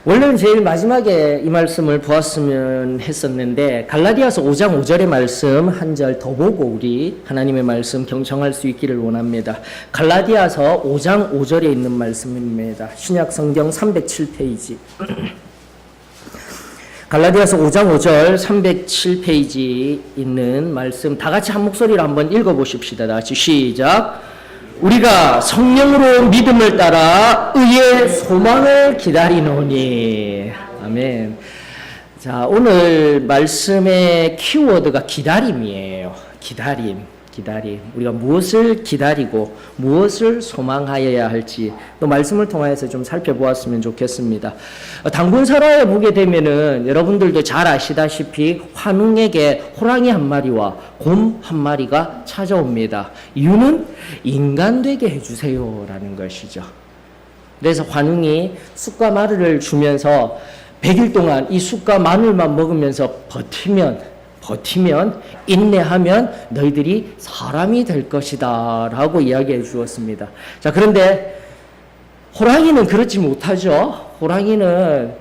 원래는 제일 마지막에 이 말씀을 보았으면 했었는데 갈라디아서 5장 5절의 말씀 한 절 더 보고 우리 하나님의 말씀 경청할 수 있기를 원합니다. 갈라디아서 5장 5절에 있는 말씀입니다. 신약 성경 307페이지. 갈라디아서 5장 5절 307페이지 있는 말씀 다 같이 한 목소리로 한번 읽어보십시다. 다 같이 시작. 우리가 성령으로 믿음을 따라 의의 소망을 기다리노니. 아멘. 자, 오늘 말씀의 키워드가 기다림이에요. 기다림. 우리가 무엇을 기다리고 무엇을 소망하여야 할지 또 말씀을 통해서 좀 살펴보았으면 좋겠습니다. 당군설화에 보게 되면은 여러분들도 잘 아시다시피 환웅에게 호랑이 한 마리와 곰 한 마리가 찾아옵니다. 이유는 인간 되게 해주세요라는 것이죠. 그래서 환웅이 쑥과 마늘을 주면서 100일 동안 이 쑥과 마늘만 먹으면서 버티면 인내하면 너희들이 사람이 될 것이다 라고 이야기해 주었습니다. 자, 그런데 호랑이는 그렇지 못하죠. 호랑이는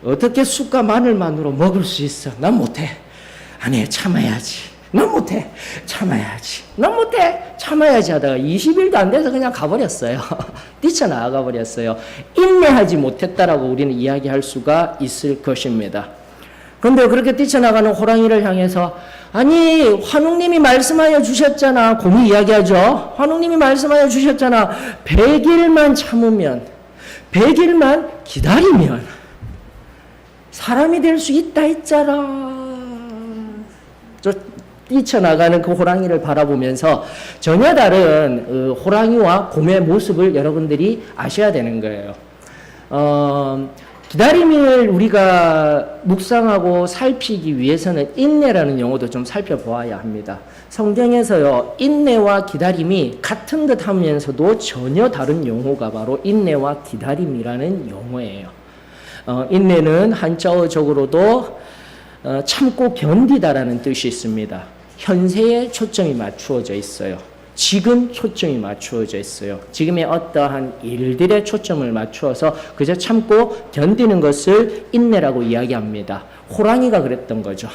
어떻게 쑥과 마늘만으로 먹을 수 있어? 난 못해. 아니, 참아야지. 난 못해. 참아야지. 난 못해. 참아야지 하다가 20일도 안 돼서 그냥 가버렸어요. 뛰쳐나가 버렸어요. 인내하지 못했다라고 우리는 이야기할 수가 있을 것입니다. 그런데 그렇게 뛰쳐나가는 호랑이를 향해서 아니 환웅님이 말씀하여 주셨잖아. 곰이 이야기하죠. 환웅님이 말씀하여 주셨잖아. 100일만 참으면 100일만 기다리면 사람이 될 수 있다 했잖아. 저 뛰쳐나가는 그 호랑이를 바라보면서 전혀 다른 호랑이와 곰의 모습을 여러분들이 아셔야 되는 거예요. 기다림을 우리가 묵상하고 살피기 위해서는 인내라는 용어도 좀 살펴보아야 합니다. 성경에서요, 인내와 기다림이 같은 듯 하면서도 전혀 다른 용어가 바로 인내와 기다림이라는 용어예요. 인내는 한자어적으로도 참고 견디다라는 뜻이 있습니다. 현세에 초점이 맞추어져 있어요. 지금 초점이 맞추어져 있어요. 지금의 어떠한 일들에 초점을 맞추어서 그저 참고 견디는 것을 인내라고 이야기합니다. 호랑이가 그랬던 거죠.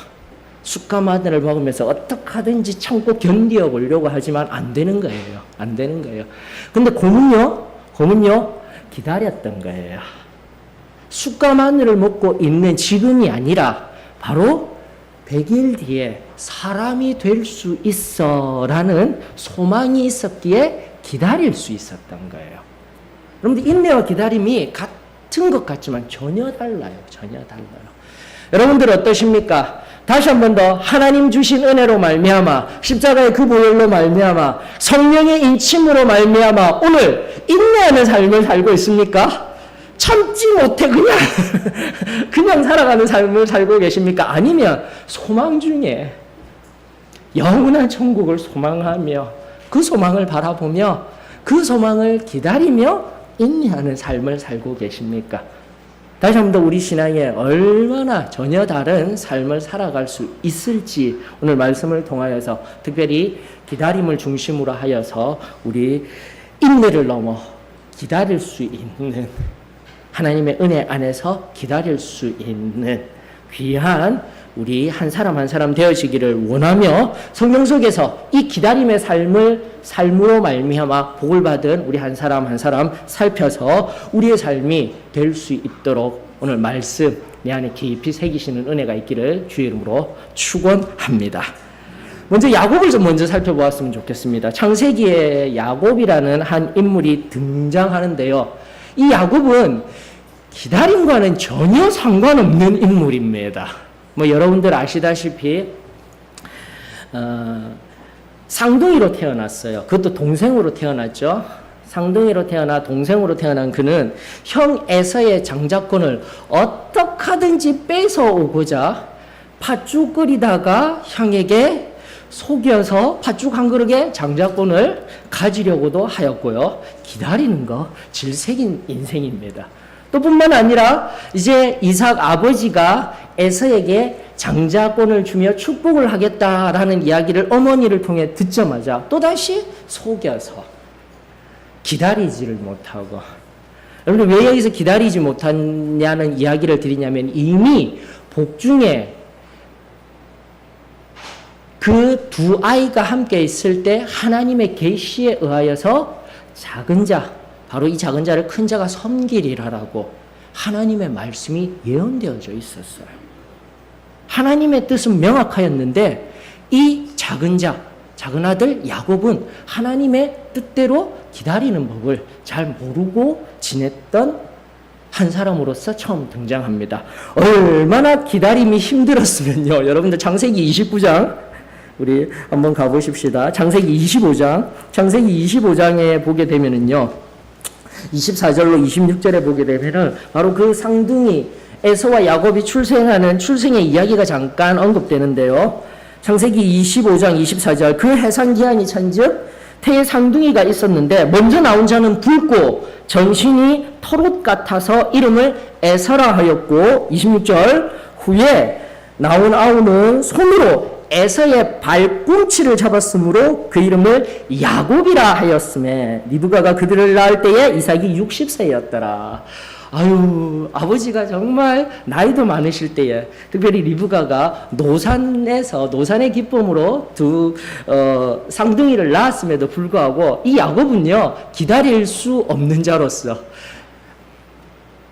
쑥과 마늘을 먹으면서 어떻게 하든지 참고 견디어 보려고 하지만 안 되는 거예요. 안 되는 거예요. 근데 곰은요 기다렸던 거예요. 쑥과 마늘을 먹고 있는 지금이 아니라 바로 100일 뒤에 사람이 될 수 있어 라는 소망이 있었기에 기다릴 수 있었던 거예요. 여러분들 인내와 기다림이 같은 것 같지만 전혀 달라요. 전혀 달라요. 여러분들 어떠십니까? 다시 한 번 더 하나님 주신 은혜로 말미암아 십자가의 그 보혈로 말미암아 성령의 인침으로 말미암아 오늘 인내하는 삶을 살고 있습니까? 참지 못해 그냥 살아가는 삶을 살고 계십니까? 아니면 소망 중에 영원한 천국을 소망하며 그 소망을 바라보며 그 소망을 기다리며 인내하는 삶을 살고 계십니까? 다시 한 번 더 우리 신앙에 얼마나 전혀 다른 삶을 살아갈 수 있을지 오늘 말씀을 통하여서 특별히 기다림을 중심으로 하여서 우리 인내를 넘어 기다릴 수 있는 하나님의 은혜 안에서 기다릴 수 있는 귀한 우리 한 사람 한 사람 되어지기를 원하며 성경 속에서 이 기다림의 삶으로 말미암아 복을 받은 우리 한 사람 한 사람 살펴서 우리의 삶이 될 수 있도록 오늘 말씀 내 안에 깊이 새기시는 은혜가 있기를 주의 이름으로 축원합니다. 먼저 야곱을 좀 먼저 살펴보았으면 좋겠습니다. 창세기에 야곱이라는 한 인물이 등장하는데요. 이 야곱은 기다림과는 전혀 상관없는 인물입니다. 뭐 여러분들 아시다시피 쌍둥이로 태어났어요. 그것도 동생으로 태어났죠. 쌍둥이로 태어나 동생으로 태어난 그는 형 에서의 장자권을 어떻게 하든지 뺏어오고자 팥죽 끓이다가 형에게 속여서 팥죽 한 그릇에 장자권을 가지려고도 하였고요. 기다리는 거 질색인 인생입니다. 또 뿐만 아니라 이제 이삭 아버지가 에서에게 장자권을 주며 축복을 하겠다라는 이야기를 어머니를 통해 듣자마자 또다시 속여서 기다리지를 못하고 여러분들 왜 여기서 기다리지 못하냐는 이야기를 드리냐면 이미 복중에 그 두 아이가 함께 있을 때 하나님의 계시에 의하여서 작은 자, 바로 이 작은 자를 큰 자가 섬기리라라고 하나님의 말씀이 예언되어져 있었어요. 하나님의 뜻은 명확하였는데 이 작은 자, 작은 아들 야곱은 하나님의 뜻대로 기다리는 법을 잘 모르고 지냈던 한 사람으로서 처음 등장합니다. 얼마나 기다림이 힘들었으면요. 여러분들 창세기 29장 우리 한번 가보십시다. 창세기 25장, 창세기 25장에 보게 되면은요. 24절로 26절에 보게 되면은 바로 그 쌍둥이 에서와 야곱이 출생하는 출생의 이야기가 잠깐 언급되는데요. 창세기 25장 24절 그 해산 기한이 찬즉 태에 쌍둥이가 있었는데 먼저 나온 자는 붉고 전신이 털옷 같아서 이름을 에서라 하였고 26절 후에 나온 아우는 손으로 에서의 발꿈치를 잡았으므로 그 이름을 야곱이라 하였음에 리브가가 그들을 낳을 때에 이삭이 60세였더라. 아유, 아버지가 정말 나이도 많으실 때에 특별히 리브가가 노산의 기쁨으로 두 쌍둥이를 낳았음에도 불구하고 이 야곱은요 기다릴 수 없는 자로서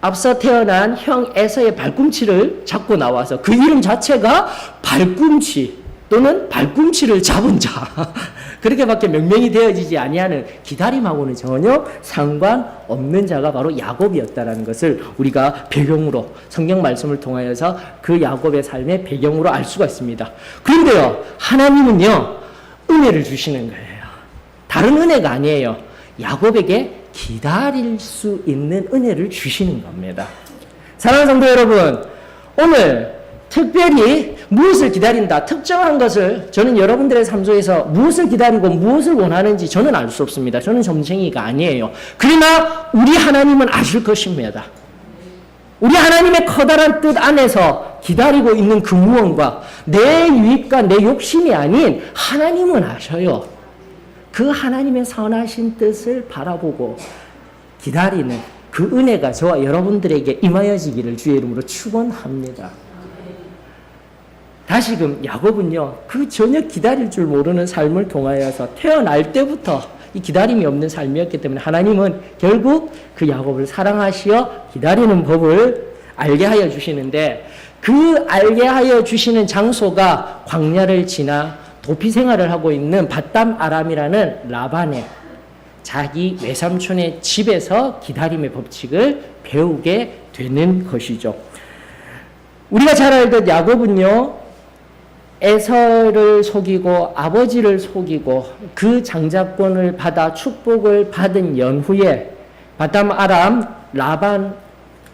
앞서 태어난 형 에서의 발꿈치를 잡고 나와서 그 이름 자체가 발꿈치 또는 발꿈치를 잡은 자 그렇게밖에 명명이 되어지지 아니하는 기다림하고는 전혀 상관없는 자가 바로 야곱이었다라는 것을 우리가 배경으로 성경 말씀을 통하여서 그 야곱의 삶의 배경으로 알 수가 있습니다. 그런데요 하나님은요 은혜를 주시는 거예요. 다른 은혜가 아니에요. 야곱에게 기다릴 수 있는 은혜를 주시는 겁니다. 사랑하는 성도 여러분, 오늘 특별히 무엇을 기다린다, 특정한 것을 저는 여러분들의 삶 속에서 무엇을 기다리고 무엇을 원하는지 저는 알 수 없습니다. 저는 점쟁이가 아니에요. 그러나 우리 하나님은 아실 것입니다. 우리 하나님의 커다란 뜻 안에서 기다리고 있는 그 무언가, 내 유익과 내 욕심이 아닌 하나님은 아셔요. 그 하나님의 선하신 뜻을 바라보고 기다리는 그 은혜가 저와 여러분들에게 임하여지기를 주의 이름으로 축원합니다. 다시금 야곱은요 그 전혀 기다릴 줄 모르는 삶을 통하여서 태어날 때부터 이 기다림이 없는 삶이었기 때문에 하나님은 결국 그 야곱을 사랑하시어 기다리는 법을 알게 하여 주시는데 그 알게 하여 주시는 장소가 광야를 지나 도피 생활을 하고 있는 밧담 아람이라는 라반의 자기 외삼촌의 집에서 기다림의 법칙을 배우게 되는 것이죠. 우리가 잘 알던 야곱은요 에서를 속이고 아버지를 속이고 그 장자권을 받아 축복을 받은 연후에 밧담 아람 라반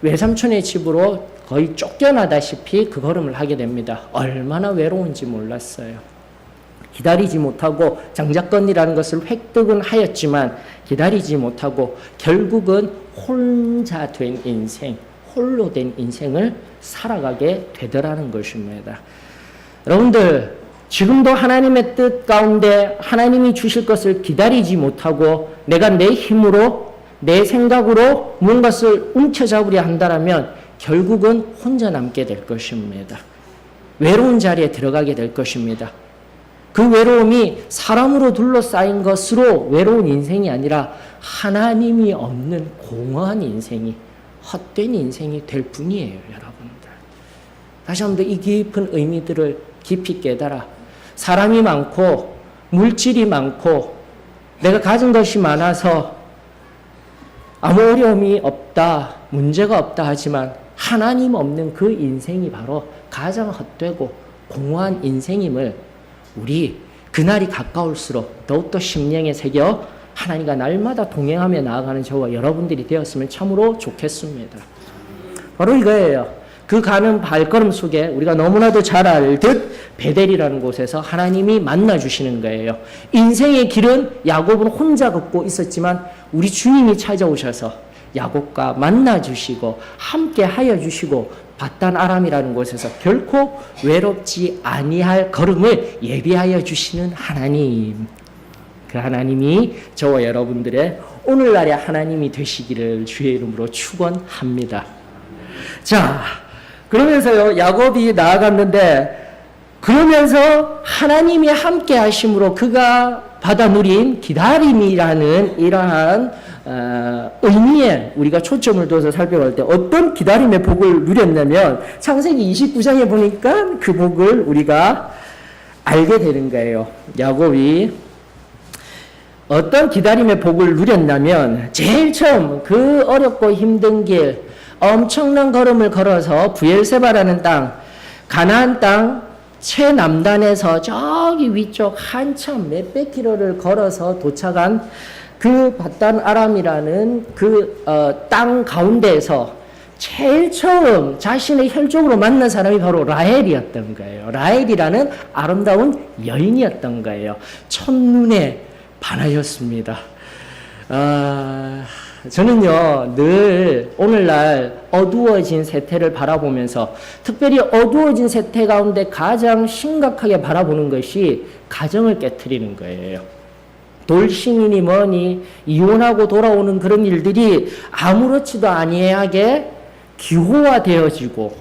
외삼촌의 집으로 거의 쫓겨나다시피 그 걸음을 하게 됩니다. 얼마나 외로운지 몰랐어요. 기다리지 못하고 장자권이라는 것을 획득은 하였지만 기다리지 못하고 결국은 혼자 된 인생, 홀로 된 인생을 살아가게 되더라는 것입니다. 여러분들 지금도 하나님의 뜻 가운데 하나님이 주실 것을 기다리지 못하고 내가 내 힘으로 내 생각으로 무엇을 움켜잡으려 한다면 결국은 혼자 남게 될 것입니다. 외로운 자리에 들어가게 될 것입니다. 그 외로움이 사람으로 둘러싸인 것으로 외로운 인생이 아니라 하나님이 없는 공허한 인생이 헛된 인생이 될 뿐이에요. 여러분들 다시 한번 이 깊은 의미들을 깊이 깨달아 사람이 많고 물질이 많고 내가 가진 것이 많아서 아무 어려움이 없다, 문제가 없다 하지만 하나님 없는 그 인생이 바로 가장 헛되고 공허한 인생임을 우리 그날이 가까울수록 더욱더 심령에 새겨 하나님과 날마다 동행하며 나아가는 저와 여러분들이 되었으면 참으로 좋겠습니다. 바로 이거예요. 그 가는 발걸음 속에 우리가 너무나도 잘 알듯 베델이라는 곳에서 하나님이 만나주시는 거예요. 인생의 길은 야곱은 혼자 걷고 있었지만 우리 주님이 찾아오셔서 야곱과 만나주시고 함께 하여 주시고 밧단 아람이라는 곳에서 결코 외롭지 아니할 걸음을 예비하여 주시는 하나님. 그 하나님이 저와 여러분들의 오늘날의 하나님이 되시기를 주의 이름으로 축원합니다. 자, 그러면서요, 야곱이 나아갔는데, 그러면서 하나님이 함께 하심으로 그가 받아 누린 기다림이라는 이러한 의미에 우리가 초점을 둬서 살펴볼 때 어떤 기다림의 복을 누렸냐면 창세기 29장에 보니까 그 복을 우리가 알게 되는 거예요. 야곱이 어떤 기다림의 복을 누렸냐면 제일 처음 그 어렵고 힘든 길 엄청난 걸음을 걸어서 브엘세바라는 땅, 가나안 땅 최남단에서 저기 위쪽 한참 몇백 킬로를 걸어서 도착한 그 바단 아람이라는 그 땅 가운데에서 제일 처음 자신의 혈족으로 만난 사람이 바로 라헬이었던 거예요. 라헬이라는 아름다운 여인이었던 거예요. 첫눈에 반하였습니다. 저는요, 늘 오늘날 어두워진 세태를 바라보면서 특별히 어두워진 세태 가운데 가장 심각하게 바라보는 것이 가정을 깨트리는 거예요. 돌싱이니 뭐니 이혼하고 돌아오는 그런 일들이 아무렇지도 아니하게 기호화되어지고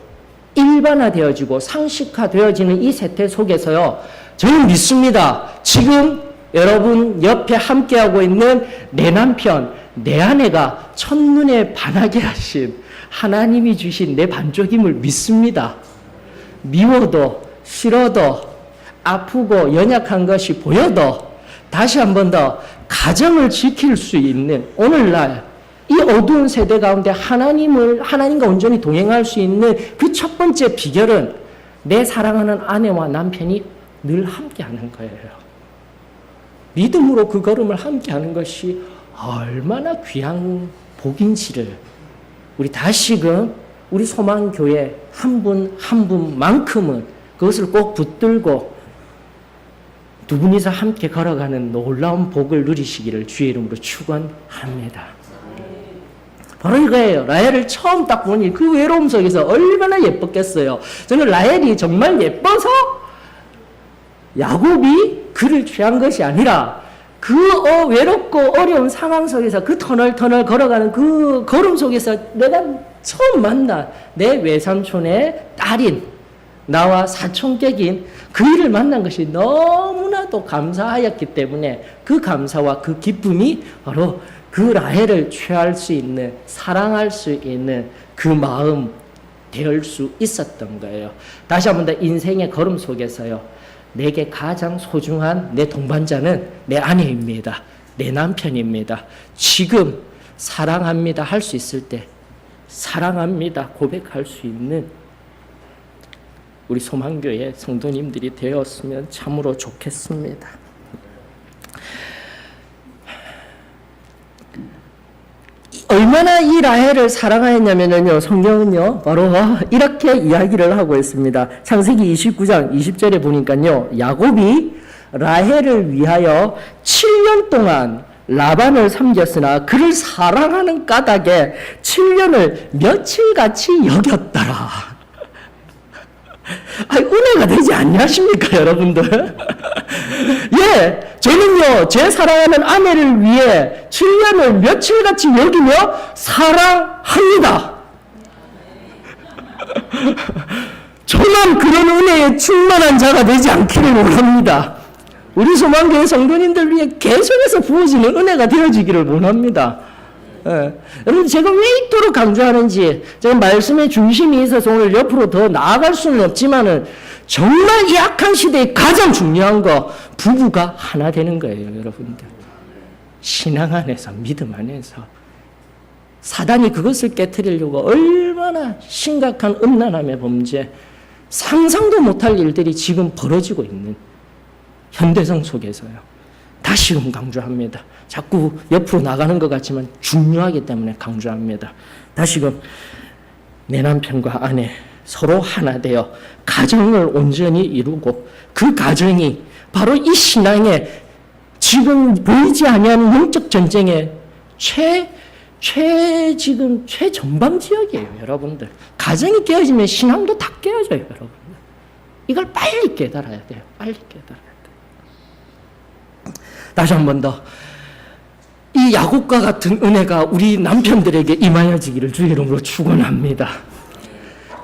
일반화되어지고 상식화되어지는 이 세태 속에서요, 저는 믿습니다. 지금 여러분 옆에 함께하고 있는 내 남편, 내 아내가 첫눈에 반하게 하신 하나님이 주신 내 반쪽임을 믿습니다. 미워도 싫어도 아프고 연약한 것이 보여도 다시 한 번 더 가정을 지킬 수 있는 오늘날 이 어두운 세대 가운데 하나님과 온전히 동행할 수 있는 그 첫 번째 비결은 내 사랑하는 아내와 남편이 늘 함께하는 거예요. 믿음으로 그 걸음을 함께하는 것이 얼마나 귀한 복인지를 우리 다시금 우리 소망교회 한 분 한 분만큼은 그것을 꼭 붙들고 두 분이서 함께 걸어가는 놀라운 복을 누리시기를 주의 이름으로 축원합니다. 바로 이거예요. 라헬을 처음 딱 보니 그 외로움 속에서 얼마나 예뻤겠어요. 저는 라헬이 정말 예뻐서 야곱이 그를 취한 것이 아니라 그 외롭고 어려운 상황 속에서 그 터널 걸어가는 그 걸음 속에서 내가 처음 만난 내 외삼촌의 딸인 나와 사촌객인 그 일을 만난 것이 너무나도 감사하였기 때문에 그 감사와 그 기쁨이 바로 그 라헬을 취할 수 있는, 사랑할 수 있는 그 마음 될 수 있었던 거예요. 다시 한 번 더 인생의 걸음 속에서요, 내게 가장 소중한 내 동반자는 내 아내입니다. 내 남편입니다. 지금 사랑합니다 할 수 있을 때 사랑합니다 고백할 수 있는 우리 소망교회 성도님들이 되었으면 참으로 좋겠습니다. 얼마나 이 라헬을 사랑하였냐면요, 성경은요 바로 이렇게 이야기를 하고 있습니다. 창세기 29장 20절에 보니까요, 야곱이 라헬을 위하여 7년 동안 라반을 섬겼으나 그를 사랑하는 까닭에 7년을 며칠같이 여겼더라. 은혜가 되지 않냐십니까, 여러분들? 예, 저는요, 제 사랑하는 아내를 위해 7년을 며칠같이 여기며 사랑합니다. 저만 그런 은혜에 충만한 자가 되지 않기를 원합니다. 우리 소망교회 성도님들 위해 계속해서 부어지는 은혜가 되어지기를 원합니다. 예. 여러분, 제가 왜 이토록 강조하는지, 제가 말씀의 중심이 있어서 오늘 옆으로 더 나아갈 수는 없지만은, 정말 이 악한 시대에 가장 중요한 거, 부부가 하나 되는 거예요, 여러분들. 신앙 안에서, 믿음 안에서. 사단이 그것을 깨트리려고 얼마나 심각한 음란함의 범죄, 상상도 못할 일들이 지금 벌어지고 있는 현대성 속에서요. 다시금 강조합니다. 자꾸 옆으로 나가는 것 같지만 중요하기 때문에 강조합니다. 다시금 내 남편과 아내 서로 하나 되어 가정을 온전히 이루고 그 가정이 바로 이 신앙의 지금 보이지 아니하는 영적 전쟁의 최전방 지역이에요, 여러분들. 가정이 깨어지면 신앙도 다 깨어져요, 여러분들. 이걸 빨리 깨달아야 돼요. 빨리 깨달아야 돼요. 다시 한 번 더. 이 야곱과 같은 은혜가 우리 남편들에게 임하여지기를 주의 이름으로 축원합니다.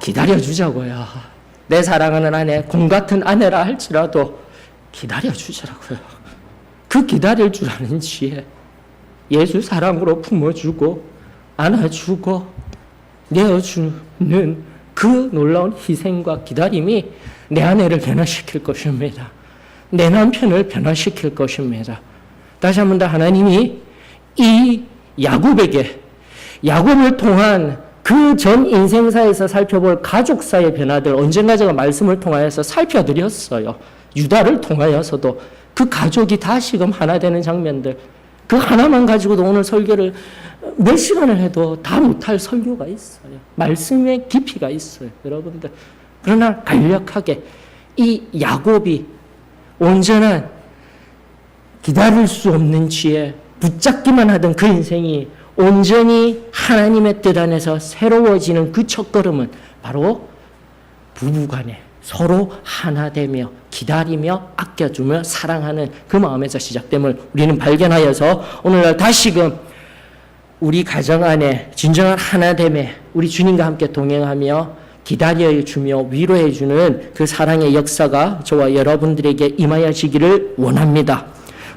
기다려주자고요. 내 사랑하는 아내, 공 같은 아내라 할지라도 기다려주자고요. 그 기다릴 줄 아는 지혜, 예수 사랑으로 품어주고 안아주고 내어주는 그 놀라운 희생과 기다림이 내 아내를 변화시킬 것입니다. 내 남편을 변화시킬 것입니다. 다시 한 번 더 하나님이 이 야곱을 통한 그 전 인생사에서 살펴볼 가족사의 변화들 언젠가 제가 말씀을 통하여서 살펴드렸어요. 유다를 통하여서도 그 가족이 다시금 하나 되는 장면들, 그 하나만 가지고도 오늘 설교를 몇 시간을 해도 다 못할 설교가 있어요. 말씀의 깊이가 있어요, 여러분들. 그러나 간략하게 이 야곱이 온전한 기다릴 수 없는 지혜, 붙잡기만 하던 그 인생이 온전히 하나님의 뜻 안에서 새로워지는 그 첫걸음은 바로 부부간에 서로 하나 되며 기다리며 아껴주며 사랑하는 그 마음에서 시작됨을 우리는 발견하여서 오늘날 다시금 우리 가정 안에 진정한 하나됨에 우리 주님과 함께 동행하며 기다려주며 위로해주는 그 사랑의 역사가 저와 여러분들에게 임하여지기를 원합니다.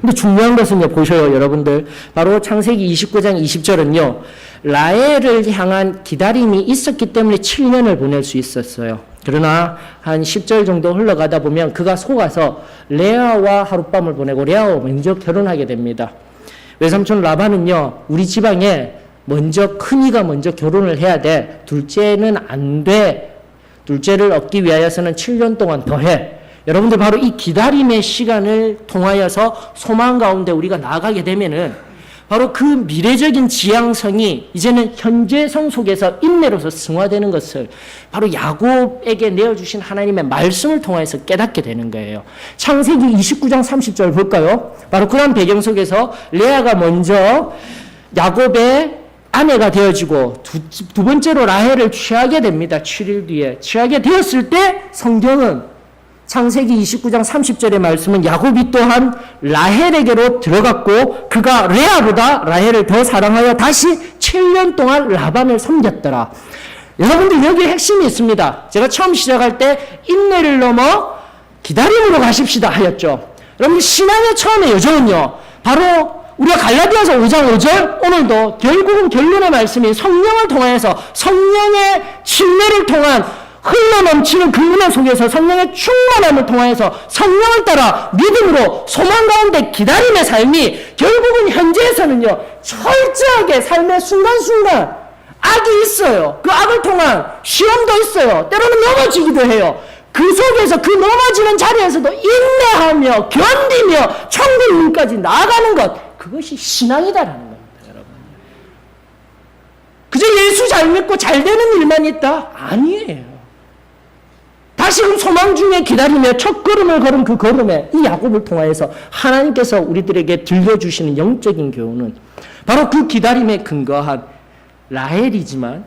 근데 중요한 것은요, 보셔요, 여러분들. 바로 창세기 29장 20절은요, 라헬을 향한 기다림이 있었기 때문에 7년을 보낼 수 있었어요. 그러나 한 10절 정도 흘러가다 보면 그가 속아서 레아와 하룻밤을 보내고 레아와 먼저 결혼하게 됩니다. 외삼촌 라반은요, 우리 지방에 큰이가 먼저 결혼을 해야 돼. 둘째는 안 돼. 둘째를 얻기 위하여서는 7년 동안 더 해. 여러분들 바로 이 기다림의 시간을 통하여서 소망 가운데 우리가 나아가게 되면은 바로 그 미래적인 지향성이 이제는 현재성 속에서 인내로서 승화되는 것을 바로 야곱에게 내어주신 하나님의 말씀을 통해서 깨닫게 되는 거예요. 창세기 29장 30절 볼까요? 바로 그런 배경 속에서 레아가 먼저 야곱의 아내가 되어지고 두 번째로 라헬을 취하게 됩니다. 7일 뒤에. 취하게 되었을 때 성경은 창세기 29장 30절의 말씀은 야곱이 또한 라헬에게로 들어갔고 그가 레아보다 라헬을 더 사랑하여 다시 7년 동안 라반을 섬겼더라. 여러분들 여기에 핵심이 있습니다. 제가 처음 시작할 때 인내를 넘어 기다림으로 가십시다 하였죠. 여러분 신앙의 처음의 여정은요. 바로 우리가 갈라디아서 5장 5절 오늘도 결국은 결론의 말씀이 성령을 통하여서 성령의 침례를 통한 흘러넘치는 그 은혜 속에서 성령의 충만함을 통하여서 성령을 따라 믿음으로 소망 가운데 기다림의 삶이 결국은 현재에서는요 철저하게 삶의 순간순간 악이 있어요. 그 악을 통한 시험도 있어요. 때로는 넘어지기도 해요. 그 속에서 그 넘어지는 자리에서도 인내하며 견디며 천국 문까지 나아가는 것, 그것이 신앙이다라는 겁니다, 여러분. 그저 예수 잘 믿고 잘 되는 일만 있다? 아니에요. 다시금 소망 중에 기다리며 첫 걸음을 걸은 그 걸음에 이 야곱을 통하여서 하나님께서 우리들에게 들려주시는 영적인 교훈은 바로 그 기다림에 근거한 라헬이지만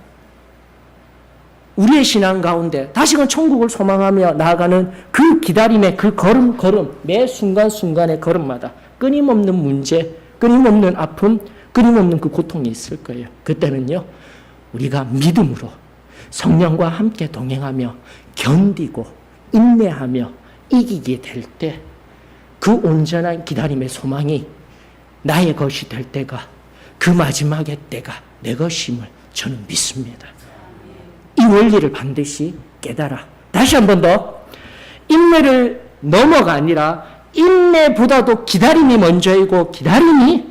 우리의 신앙 가운데 다시금 천국을 소망하며 나아가는 그 기다림의 그 걸음 매 순간순간의 걸음마다 끊임없는 문제, 끊임없는 아픔, 끊임없는 그 고통이 있을 거예요. 그때는요 우리가 믿음으로 성령과 함께 동행하며 견디고 인내하며 이기게 될 때 그 온전한 기다림의 소망이 나의 것이 될 때가 그 마지막의 때가 내 것임을 저는 믿습니다. 이 원리를 반드시 깨달아. 다시 한 번 더 인내를 넘어가 아니라 인내보다도 기다림이 먼저이고 기다림이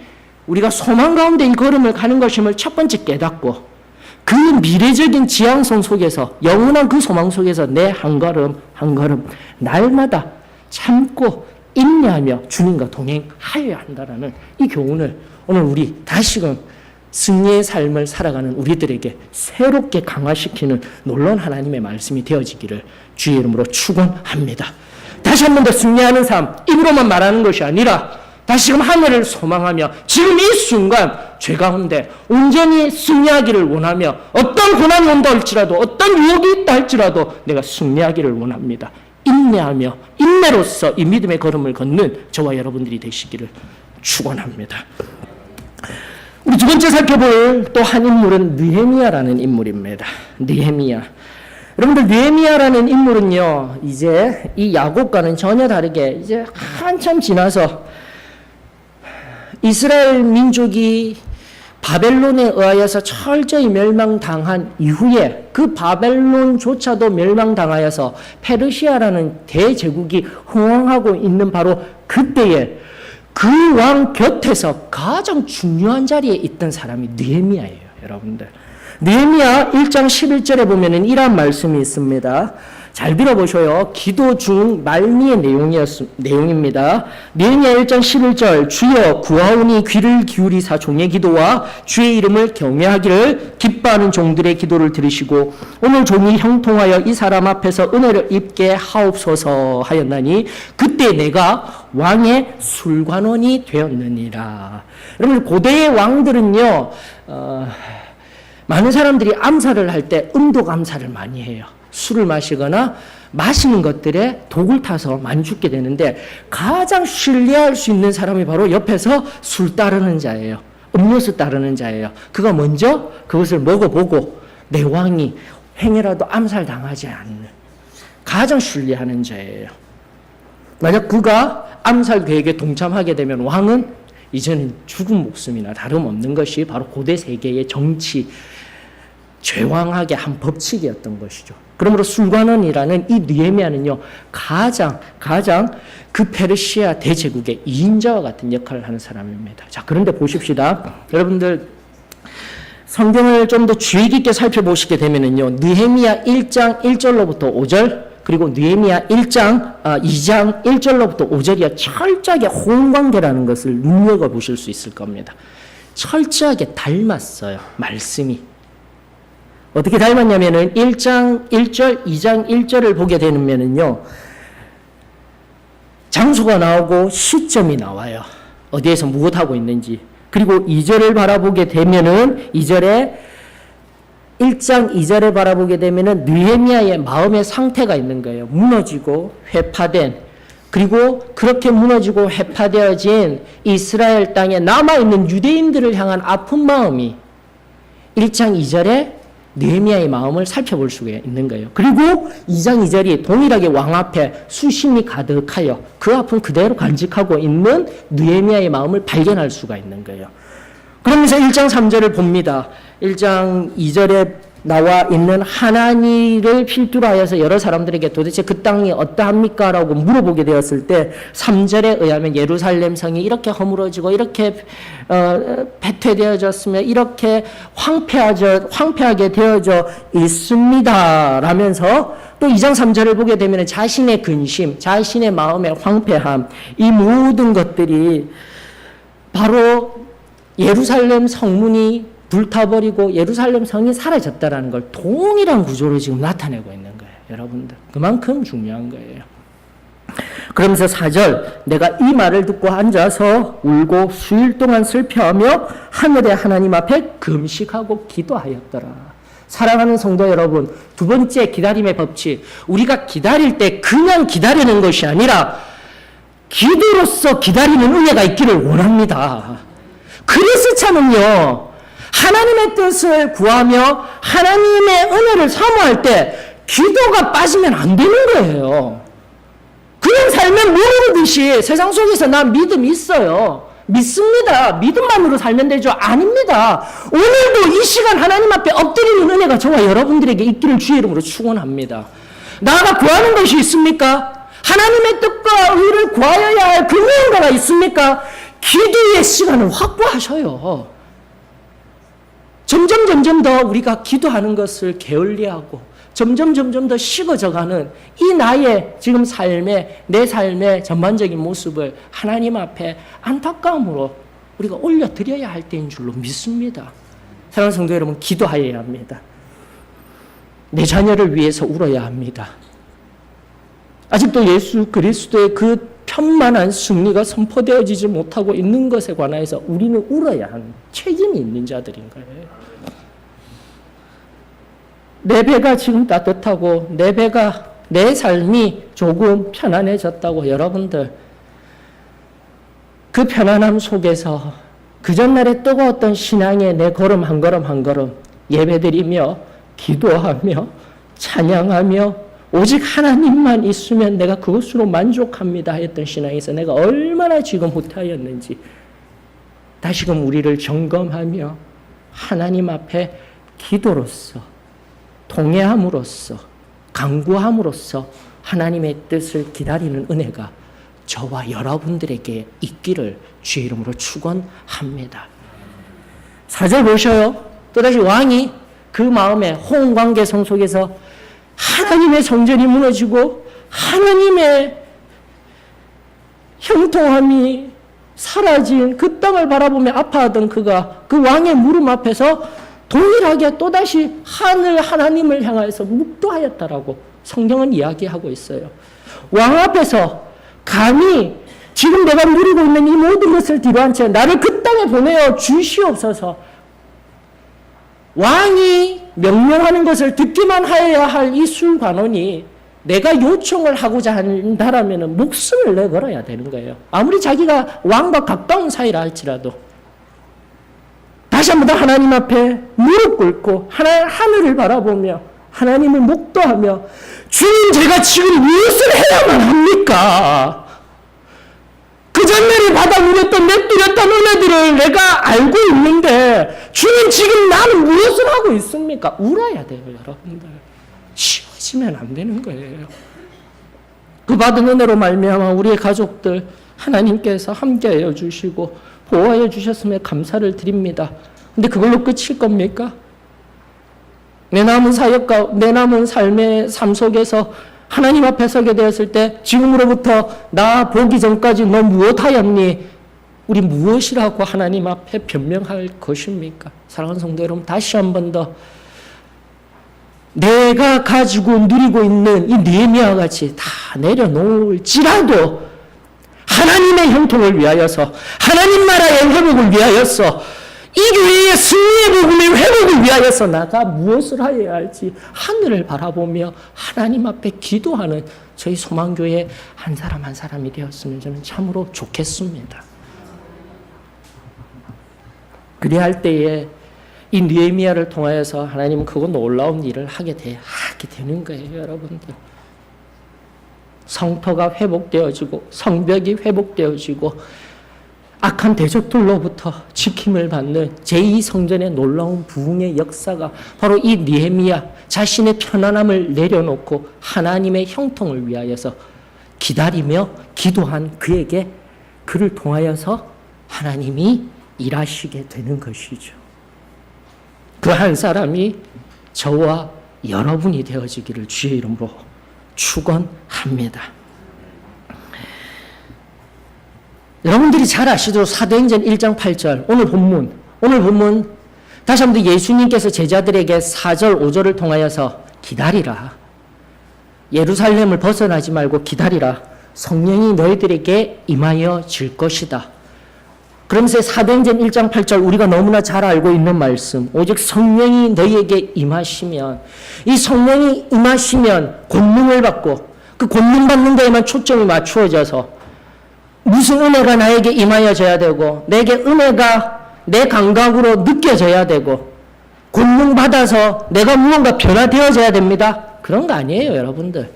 우리가 소망 가운데 이 걸음을 가는 것임을 첫 번째 깨닫고 그 미래적인 지향성 속에서 영원한 그 소망 속에서 내 한 걸음 한 걸음 날마다 참고 인내하며 주님과 동행하여야 한다라는 이 교훈을 오늘 우리 다시금 승리의 삶을 살아가는 우리들에게 새롭게 강화시키는 놀라운 하나님의 말씀이 되어지기를 주의 이름으로 축원합니다. 다시 한 번 더 승리하는 삶, 입으로만 말하는 것이 아니라 다시금 하늘을 소망하며 지금 이 순간 죄 가운데 온전히 승리하기를 원하며 어떤 고난이 온다 할지라도 어떤 유혹이 있다 할지라도 내가 승리하기를 원합니다. 인내하며 인내로서 이 믿음의 걸음을 걷는 저와 여러분들이 되시기를 축원합니다. 우리 두 번째 살펴볼 또 한 인물은 느헤미야라는 인물입니다. 느헤미야. 여러분들 느헤미야라는 인물은요, 이제 이 야곱과는 전혀 다르게 이제 한참 지나서 이스라엘 민족이 바벨론에 의하여서 철저히 멸망당한 이후에 그 바벨론조차도 멸망당하여서 페르시아라는 대제국이 흥왕하고 있는 바로 그때에 그 왕 곁에서 가장 중요한 자리에 있던 사람이 느헤미야예요, 여러분들. 느헤미야 1장 11절에 보면은 이러한 말씀이 있습니다. 잘 들어보셔요. 기도 중 말미의 내용입니다. 느헤미야 1장 11절 주여 구하오니 귀를 기울이사 종의 기도와 주의 이름을 경외하기를 기뻐하는 종들의 기도를 들으시고 오늘 종이 형통하여 이 사람 앞에서 은혜를 입게 하옵소서 하였나니 그때 내가 왕의 술관원이 되었느니라. 여러분 고대의 왕들은요 많은 사람들이 암살을 할 때 음독 암살을 많이 해요. 술을 마시거나 마시는 것들에 독을 타서 많이 죽게 되는데 가장 신뢰할 수 있는 사람이 바로 옆에서 술 따르는 자예요. 음료수 따르는 자예요. 그가 먼저 그것을 먹어보고 내 왕이 행여라도 암살당하지 않는 가장 신뢰하는 자예요. 만약 그가 암살 계획에 동참하게 되면 왕은 이제는 죽은 목숨이나 다름없는 것이 바로 고대 세계의 정치 죄왕하게 한 법칙이었던 것이죠. 그러므로 술관원이라는 이 느헤미야는요 가장 그 페르시아 대제국의 2인자와 같은 역할을 하는 사람입니다. 자, 그런데 보십시다. 여러분들 성경을 좀 더 주의 깊게 살펴보시게 되면은요 느헤미야 1장 1절로부터 5절 그리고 느헤미야 2장 1절로부터 5절이 철저하게 혼관계라는 것을 눈여겨보실 수 있을 겁니다. 철저하게 닮았어요. 말씀이. 어떻게 닮았냐면은 1장 1절, 2장 1절을 보게 되면은요 장소가 나오고 시점이 나와요. 어디에서 무엇하고 있는지. 그리고 2절을 바라보게 되면은 1장 2절에 바라보게 되면은 느헤미야의 마음의 상태가 있는 거예요. 무너지고 회파된, 그리고 그렇게 무너지고 회파되어진 이스라엘 땅에 남아있는 유대인들을 향한 아픈 마음이 1장 2절에 느헤미야의 마음을 살펴볼 수가 있는 거예요. 그리고 2장 2절이 동일하게 왕 앞에 수심이 가득하여 그 아픔 그대로 간직하고 있는 느헤미야의 마음을 발견할 수가 있는 거예요. 그러면서 1장 3절을 봅니다. 1장 2절에 나와 있는 하나니를 필두로 하여서 여러 사람들에게 도대체 그 땅이 어떠합니까? 라고 물어보게 되었을 때 3절에 의하면 예루살렘 성이 이렇게 허물어지고 이렇게 패퇴되어졌으며 이렇게 황폐하게 되어져 있습니다. 라면서 또 2장 3절을 보게 되면 자신의 근심, 자신의 마음의 황폐함, 이 모든 것들이 바로 예루살렘 성문이 불타버리고 예루살렘 성이 사라졌다라는 걸 동일한 구조로 지금 나타내고 있는 거예요. 여러분들. 그만큼 중요한 거예요. 그러면서 4절 내가 이 말을 듣고 앉아서 울고 수일 동안 슬퍼하며 하늘의 하나님 앞에 금식하고 기도하였더라. 사랑하는 성도 여러분, 두 번째 기다림의 법칙. 우리가 기다릴 때 그냥 기다리는 것이 아니라 기도로서 기다리는 은혜가 있기를 원합니다. 그리스찬은요 하나님의 뜻을 구하며 하나님의 은혜를 사모할 때 기도가 빠지면 안 되는 거예요. 그냥 살면 모르듯이 세상 속에서 나 믿음 있어요. 믿습니다. 믿음만으로 살면 되죠. 아닙니다. 오늘도 이 시간 하나님 앞에 엎드리는 은혜가 저와 여러분들에게 있기를 주의 이름으로 축원합니다. 나가 구하는 것이 있습니까? 하나님의 뜻과 의를 구하여야 할 그 무언가가 있습니까? 기도의 시간을 확보하셔요. 점점 더 우리가 기도하는 것을 게을리하고 점점 더 식어져가는 이 나의 지금 내 삶의 전반적인 모습을 하나님 앞에 안타까움으로 우리가 올려드려야 할 때인 줄로 믿습니다. 사랑하는 성도 여러분, 기도하여야 합니다. 내 자녀를 위해서 울어야 합니다. 아직도 예수 그리스도의 그 편만한 승리가 선포되어지지 못하고 있는 것에 관하여서 우리는 울어야 하는 책임이 있는 자들인 거예요. 내 배가 지금 따뜻하고 내 삶이 조금 편안해졌다고 여러분들 그 편안함 속에서 그 전날에 뜨거웠던 신앙의 내 걸음 한 걸음 한 걸음 예배드리며 기도하며 찬양하며 오직 하나님만 있으면 내가 그것으로 만족합니다 했던 신앙에서 내가 얼마나 지금 후퇴하였는지 다시금 우리를 점검하며 하나님 앞에 기도로서 동의함으로써 간구함으로써 하나님의 뜻을 기다리는 은혜가 저와 여러분들에게 있기를 주의 이름으로 축원합니다. 4절 보셔요. 또다시 왕이 그 마음에 호응관계성 속에서 하나님의 성전이 무너지고 하나님의 형통함이 사라진 그 땅을 바라보며 아파하던 그가 그 왕의 무릎 앞에서 동일하게 또다시 하늘 하나님을 향하여서 묵도하였다라고 성경은 이야기하고 있어요. 왕 앞에서 감히 지금 내가 누리고 있는 이 모든 것을 뒤로한 채 나를 그 땅에 보내어 주시옵소서. 왕이 명령하는 것을 듣기만 하여야 할 이 술관원이 내가 요청을 하고자 한다라면 목숨을 내걸어야 되는 거예요. 아무리 자기가 왕과 가까운 사이라 할지라도 다시 한 번 더 하나님 앞에 무릎 꿇고 하늘을 바라보며 하나님을 목도하며 주님 제가 지금 무엇을 해야만 합니까? 그 전날에 받아 누렸던 내 뚜렸던 은혜들을 내가 알고 있는데 주님 지금 나는 무엇을 하고 있습니까? 울어야 돼요 여러분들. 쉬워지면 안 되는 거예요. 그 받은 은혜로 말미암아 우리의 가족들 하나님께서 함께하여 주시고 보호하여 주셨음에 감사를 드립니다. 근데 그걸로 끝일 겁니까? 내 남은 사역과 내 남은 삶의 삶 속에서 하나님 앞에 서게 되었을 때 지금으로부터 나 보기 전까지 너 무엇하였니? 우리 무엇이라고 하나님 앞에 변명할 것입니까? 사랑하는 성도 여러분, 다시 한 번 더 내가 가지고 누리고 있는 이 느헤미야와 같이 다 내려놓을지라도 하나님의 형통을 위하여서 하나님 나라의 회복을 위하여서 이 교회의 승리의 복음의 회복을 위하여서 나가 무엇을 하여야 할지 하늘을 바라보며 하나님 앞에 기도하는 저희 소망교회 한 사람 한 사람이 되었으면 저는 참으로 좋겠습니다. 그래야 할 때에 이 느헤미야를 통하여서 하나님은 그거 놀라운 일을 하게 되는 거예요, 여러분들. 성터가 회복되어지고 성벽이 회복되어지고 악한 대적들로부터 지킴을 받는 제2성전의 놀라운 부흥의 역사가 바로 이 느헤미야 자신의 편안함을 내려놓고 하나님의 형통을 위하여서 기다리며 기도한 그에게 그를 통하여서 하나님이 일하시게 되는 것이죠. 그 한 사람이 저와 여러분이 되어지기를 주의 이름으로 축원합니다. 여러분들이 잘 아시죠? 사도행전 1장 8절 오늘 본문 다시 한번 예수님께서 제자들에게 4절 5절을 통하여서 기다리라. 예루살렘을 벗어나지 말고 기다리라. 성령이 너희들에게 임하여 질 것이다. 그러면서 사도행전 1장 8절 우리가 너무나 잘 알고 있는 말씀, 오직 성령이 너희에게 임하시면, 이 성령이 임하시면 권능을 받고 그 권능 받는 데에만 초점이 맞추어져서 무슨 은혜가 나에게 임하여져야 되고 내게 은혜가 내 감각으로 느껴져야 되고 권능 받아서 내가 무언가 변화되어져야 됩니다. 그런 거 아니에요, 여러분들.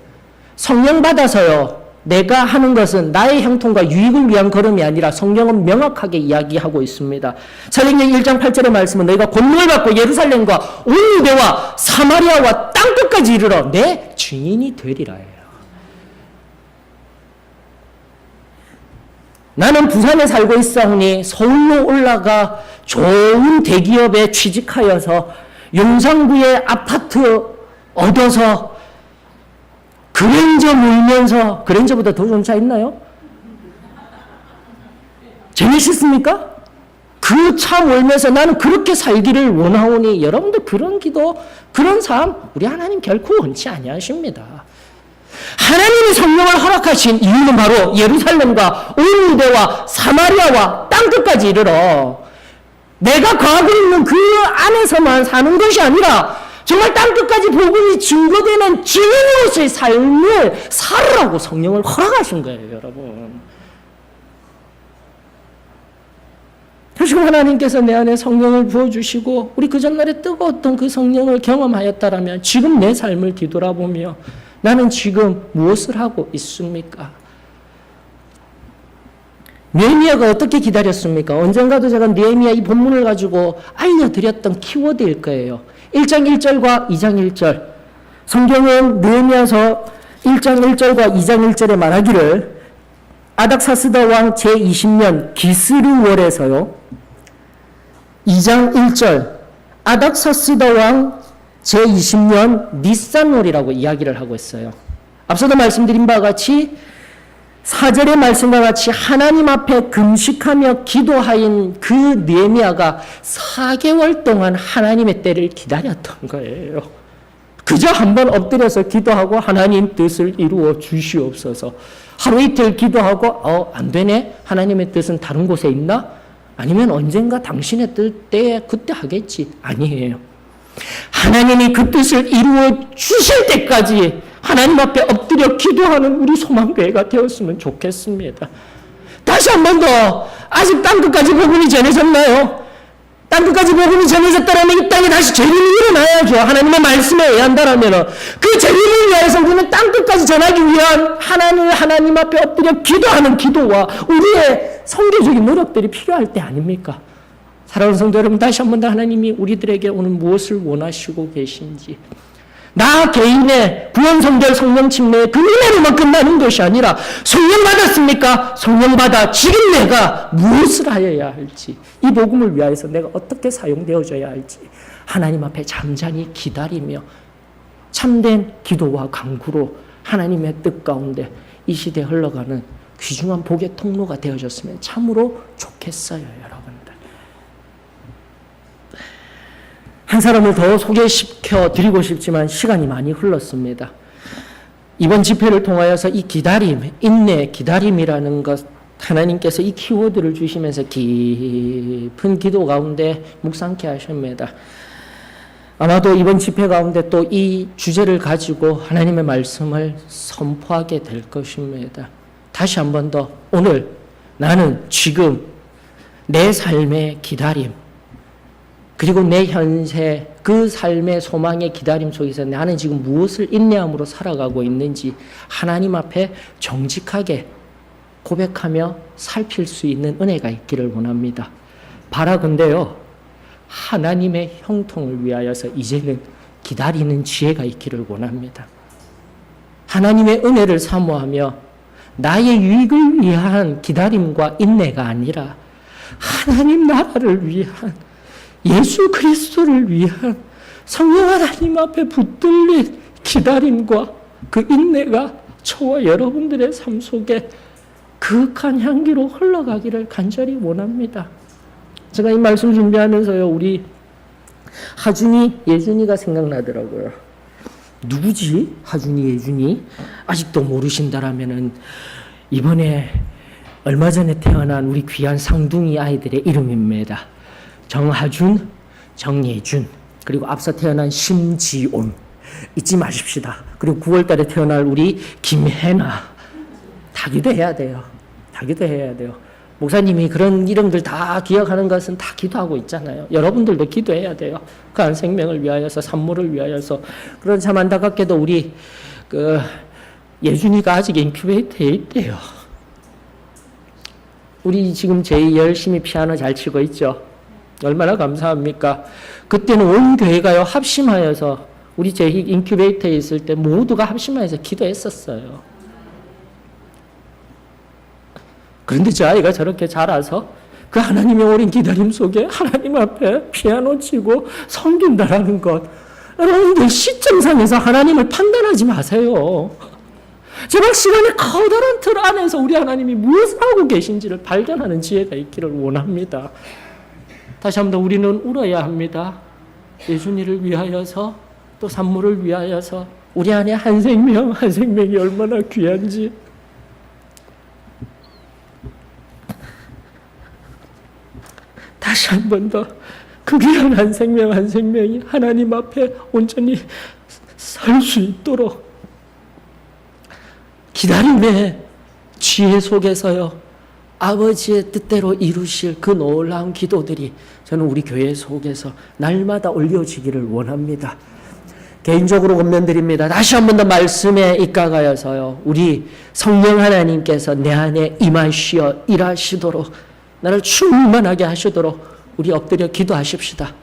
성령 받아서요, 내가 하는 것은 나의 형통과 유익을 위한 걸음이 아니라 성경은 명확하게 이야기하고 있습니다. 사도행전 1장 8절의 말씀은 너희가 권능을 받고 예루살렘과 온 유대와 사마리아와 땅끝까지 이르러 내 증인이 되리라예요. 나는 부산에 살고 있사오니 서울로 올라가 좋은 대기업에 취직하여서 용산구에 아파트 얻어서 그랜저 몰면서, 그랜저보다 더 좋은 차 있나요? 재미있습니까? 그 차 몰면서 나는 그렇게 살기를 원하오니, 여러분들 그런 기도, 그런 삶 우리 하나님 결코 원치 아니하십니다. 하나님이 성령을 허락하신 이유는 바로 예루살렘과 온 유대와 사마리아와 땅끝까지 이르러 내가 거하고 있는 그 안에서만 사는 것이 아니라 정말 땅끝까지 복음이 증거되는 증인으로서의 삶을 살으라고 성령을 허락하신 거예요, 여러분. 지금 하나님께서 내 안에 성령을 부어주시고 우리 그 전날에 뜨거웠던 그 성령을 경험하였다라면 지금 내 삶을 뒤돌아보며 나는 지금 무엇을 하고 있습니까? 느헤미야가 어떻게 기다렸습니까? 언젠가도 제가 느헤미야 이 본문을 가지고 알려드렸던 키워드일 거예요. 1장 1절과 2장 1절. 성경은 느헤미야서 1장 1절과 2장 1절에 말하기를 아닥사스다 왕 제20년 기스르월에서요. 2장 1절 아닥사스다 왕 제20년 니산월이라고 이야기를 하고 있어요. 앞서도 말씀드린 바와 같이 4절의 말씀과 같이 하나님 앞에 금식하며 기도하인 그 느헤미야가 4개월 동안 하나님의 때를 기다렸던 거예요. 그저 한번 엎드려서 기도하고 하나님 뜻을 이루어 주시옵소서. 하루 이틀 기도하고 안 되네? 하나님의 뜻은 다른 곳에 있나? 아니면 언젠가 당신의 때에 그때 하겠지. 아니에요. 하나님이 그 뜻을 이루어 주실 때까지 하나님 앞에 엎드려 기도하는 우리 소망교회가 되었으면 좋겠습니다. 다시 한 번 더, 아직 땅끝까지 복음이 전해졌나요? 땅끝까지 복음이 전해졌다면 이 땅에 다시 재림이 일어나야죠. 하나님의 말씀에 의한다면 그 재림을 위해서 우리는 땅끝까지 전하기 위한 하나님 앞에 엎드려 기도하는 기도와 우리의 성교적인 노력들이 필요할 때 아닙니까? 사랑하는 성도 여러분, 다시 한 번 더 하나님이 우리들에게 오늘 무엇을 원하시고 계신지, 나 개인의 구원, 성결, 성령 침례의 그 은혜로만 끝나는 것이 아니라 성령 받았습니까? 성령 받아 지금 내가 무엇을 하여야 할지, 이 복음을 위하여서 내가 어떻게 사용되어져야 할지 하나님 앞에 잠잠히 기다리며 참된 기도와 간구로 하나님의 뜻 가운데 이 시대에 흘러가는 귀중한 복의 통로가 되어졌으면 참으로 좋겠어요, 여러분들. 한 사람을 더 소개시켜 드리고 싶지만 시간이 많이 흘렀습니다. 이번 집회를 통하여서 이 기다림, 인내, 기다림이라는 것, 하나님께서 이 키워드를 주시면서 깊은 기도 가운데 묵상케 하십니다. 아마도 이번 집회 가운데 또 이 주제를 가지고 하나님의 말씀을 선포하게 될 것입니다. 다시 한 번 더, 오늘 나는 지금 내 삶의 기다림, 그리고 내 현세, 그 삶의 소망의 기다림 속에서 나는 지금 무엇을 인내함으로 살아가고 있는지 하나님 앞에 정직하게 고백하며 살필 수 있는 은혜가 있기를 원합니다. 바라건대요, 하나님의 형통을 위하여서 이제는 기다리는 지혜가 있기를 원합니다. 하나님의 은혜를 사모하며 나의 유익을 위한 기다림과 인내가 아니라 하나님 나라를 위한, 예수 그리스도를 위한 성령 하나님 앞에 붙들린 기다림과 그 인내가 저와 여러분들의 삶 속에 그윽한 향기로 흘러가기를 간절히 원합니다. 제가 이 말씀 준비하면서요, 우리 하준이, 예준이가 생각나더라고요. 누구지? 하준이, 예준이? 아직도 모르신다라면은 이번에 얼마 전에 태어난 우리 귀한 쌍둥이 아이들의 이름입니다. 정하준, 정예준, 그리고 앞서 태어난 심지온, 잊지 마십시다. 그리고 9월 달에 태어날 우리 김혜나, 다 기도해야 돼요. 다 기도해야 돼요. 목사님이 그런 이름들 다 기억하는 것은 다 기도하고 있잖아요. 여러분들도 기도해야 돼요. 그 한 생명을 위하여서, 산모를 위하여서. 그런 참 안타깝게도 우리 예준이가 아직 인큐베이터에 있대요. 우리 지금 제이 열심히 피아노 잘 치고 있죠. 얼마나 감사합니까? 그때는 온 교회가요 합심하여서, 우리 제 인큐베이터에 있을 때 모두가 합심하여서 기도했었어요. 그런데 저 아이가 저렇게 자라서 그 하나님의 오랜 기다림 속에 하나님 앞에 피아노 치고 섬긴다라는 것, 여러분들 시점상에서 하나님을 판단하지 마세요. 제발 시간의 커다란 틀 안에서 우리 하나님이 무엇을 하고 계신지를 발견하는 지혜가 있기를 원합니다. 다시 한번 우리는 울어야 합니다. 예준이를 위하여서, 또 산모를 위하여서, 우리 안에 한 생명, 한 생명이 얼마나 귀한지. 다시 한 번 더 그 귀한 한 생명, 한 생명이 하나님 앞에 온전히 살 수 있도록 기다림의 지혜 속에서요, 아버지의 뜻대로 이루실 그 놀라운 기도들이 저는 우리 교회 속에서 날마다 올려지기를 원합니다. 개인적으로 권면드립니다. 다시 한 번 더 말씀에 입각하여서요, 우리 성령 하나님께서 내 안에 임하시어 일하시도록, 나를 충만하게 하시도록 우리 엎드려 기도하십시다.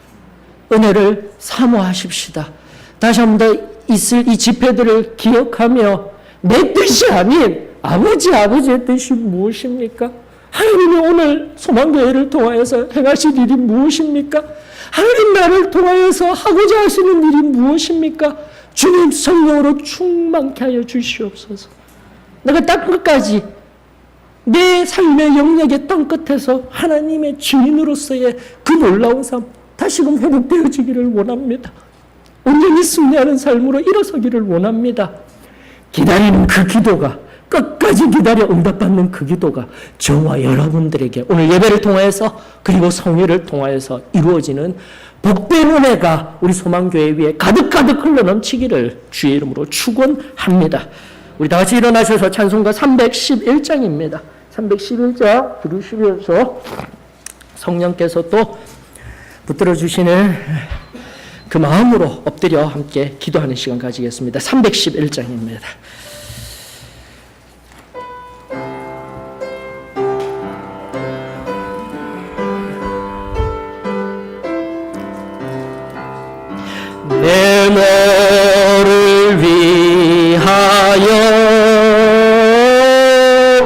은혜를 사모하십시다. 다시 한 번 더 있을 이 집회들을 기억하며 내 뜻이 아닌 아버지의 뜻이 무엇입니까? 하나님이 오늘 소망교회를 통하여서 행하실 일이 무엇입니까? 하나님 나를 통하여서 하고자 하시는 일이 무엇입니까? 주님 성령으로 충만케 하여 주시옵소서. 내가 땅끝까지 내 삶의 영역의 땅끝에서 하나님의 증인으로서의 그 놀라운 삶 다시금 회복되어지기를 원합니다. 온전히 승리하는 삶으로 일어서기를 원합니다. 기다리는 그 기도가, 끝까지 기다려 응답받는 그 기도가 저와 여러분들에게 오늘 예배를 통해서 그리고 성회를 통하여서 이루어지는 복된 은혜가 우리 소망교회 위에 가득가득 흘러넘치기를 주의 이름으로 축원합니다. 우리 다 같이 일어나셔서 찬송가 311장입니다. 311장 들으시면서 성령께서 또 붙들어 주시는 그 마음으로 엎드려 함께 기도하는 시간 가지겠습니다. 311장입니다. 내 너를 위하여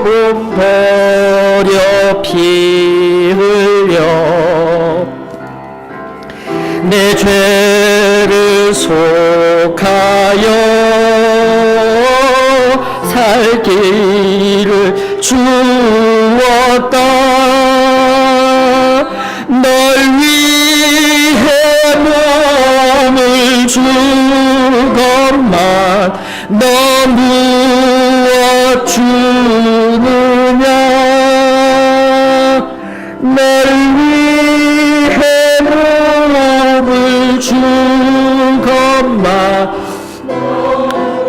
몸 버려 피 흘려 내 죄를 속하여 살 길을 주었다. 널 위해 몸을 준 것만 너 무엇 주느냐. 널 위해 몸을 준 것만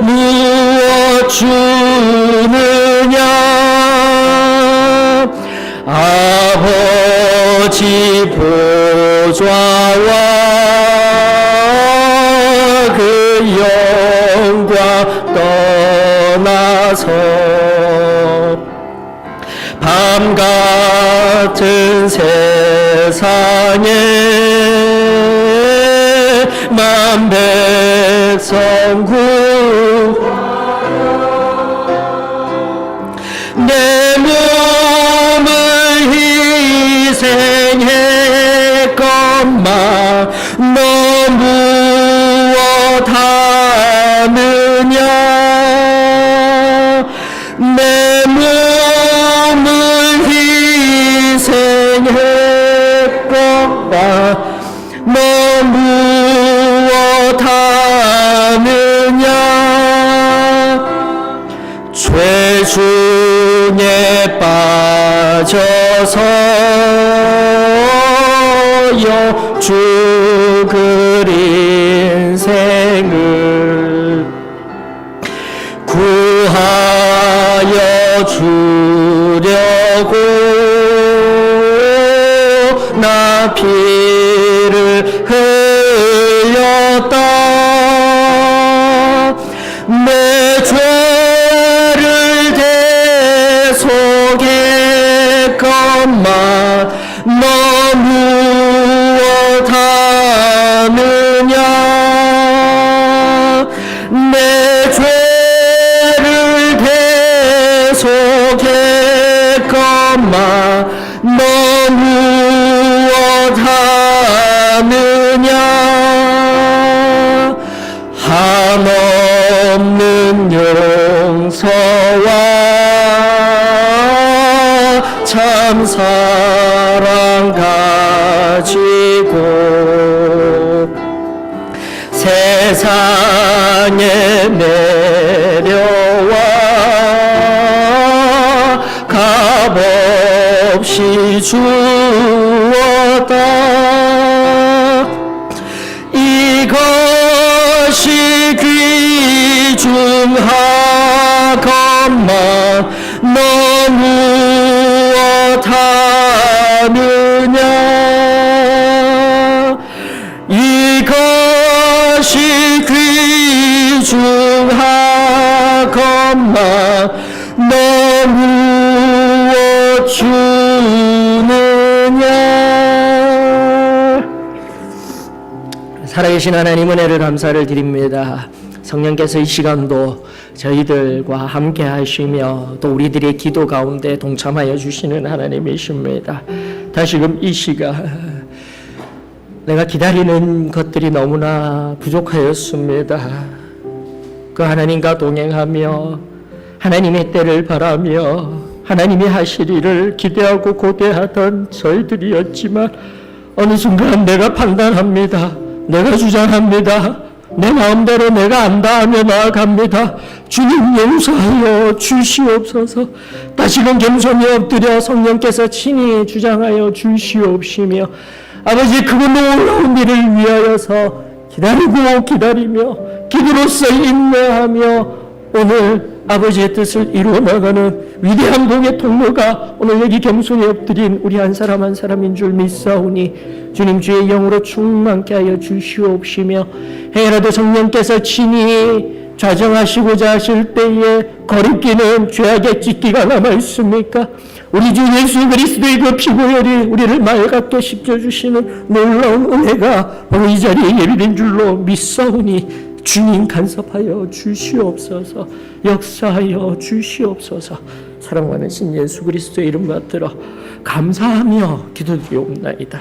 무엇 주느냐. 아버지 보좌와 그 영광 떠나서 밤 같은 세상에 만 백성 구하여 내 몸을 희생했건만 너 무엇 하느냐. 내 몸을 희생했건만 너 무엇 하느냐. 죄 중에 빠져서요 죽을 인생을 구하여 주려고 나 피를 흘렸다. 내 죄를 대속했건만 너 무엇 하느냐. 내 죄를 대속했건만 너 무엇 하느냐. 한없는 용서와 참 사랑 가지고 세상에 내려와 값없이 주었다. 이것이 귀중하건만 너 무엇 소망 너무어 주느냐. 살아계신 하나님 은혜를 감사를 드립니다. 성령께서 이 시간도 저희들과 함께 하시며 또 우리들의 기도 가운데 동참하여 주시는 하나님이십니다. 다시금 이 시간 내가 기다리는 것들이 너무나 부족하였습니다. 그 하나님과 동행하며 하나님의 때를 바라며 하나님이 하실 일을 기대하고 고대하던 저희들이었지만 어느 순간 내가 판단합니다. 내가 주장합니다. 내 마음대로 내가 안다 하며 나아갑니다. 주님 용서하여 주시옵소서. 다시금 겸손히 엎드려 성령께서 친히 주장하여 주시옵시며 아버지 그 놀라운 일을 위하여서 기다리며 기도로서 인내하며 오늘 아버지의 뜻을 이루어 나가는 위대한 복의 통로가 오늘 여기 겸손히 엎드린 우리 한 사람 한 사람인 줄 믿사오니 주님 주의 영으로 충만케 하여 주시옵시며 행여라도 성령께서 친히 좌정하시고자 하실 때에 거리끼는 죄악의 찢기가 남아있습니까? 우리 주 예수 그리스도의 그 피보혈이 우리를 맑게 씻겨주시는 놀라운 은혜가 바로 이 자리에 예비된 줄로 믿사오니 주님 간섭하여 주시옵소서. 역사하여 주시옵소서. 사랑 많으신 예수 그리스도의 이름 받들어 감사하며 기도드리옵나이다.